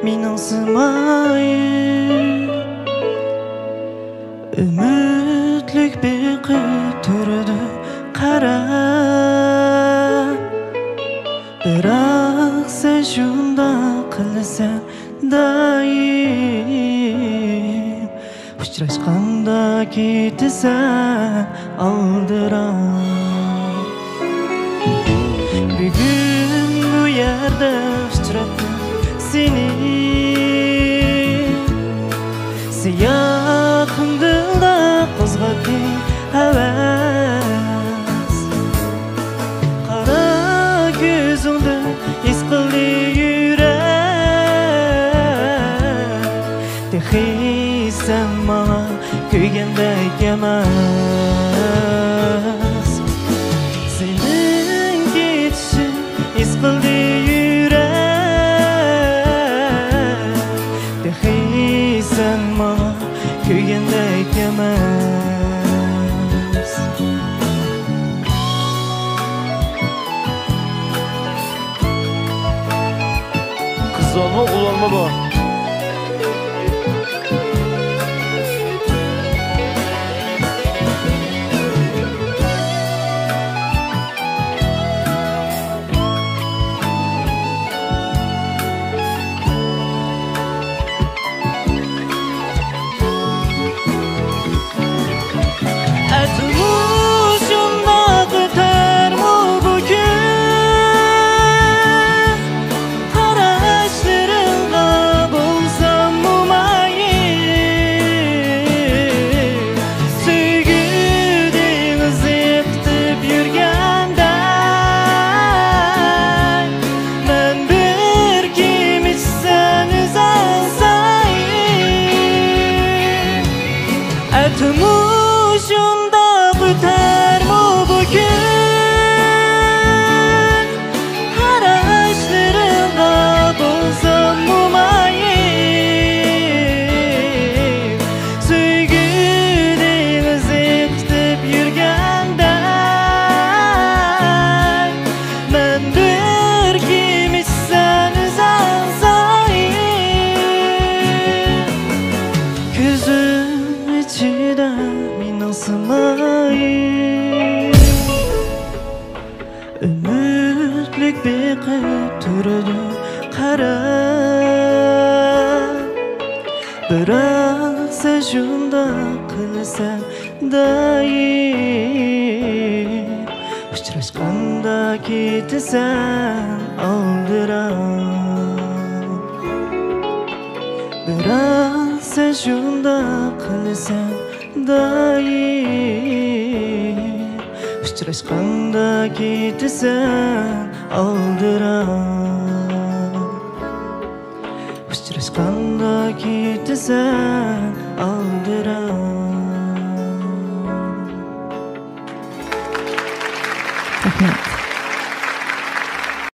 mening simayim. Ümitlik beqib turdi qarab, biroq sen shundoq qilsan doim. Uchrashganda ketasan aldirab. Bugun bu yerda uchratdim seni. Sen yaqin dilda qo'zg'atding havas. Qara ko'zingda his qildi yurak. Sen manga kuygandek emas. Sening ketishing his qildi yurak. Sen manga kuygandek emas. Qiz olma, o'g'il olma bor. Şunda biter mi bugün? Haraçlarında bulsam mumayim. Söygü denizi kutub yurgandan, men bir kim içsen uzansayım. Gözüm içida mening simayim. Ümitlik beqib turdi qarab, biroq sen shundoq qilsan doim. Uchrashganda ketasan aldirab, biroq sen shundoq qilsan doim. Uchrashganda ketasan aldirab, uchrashganda ketasan aldirab.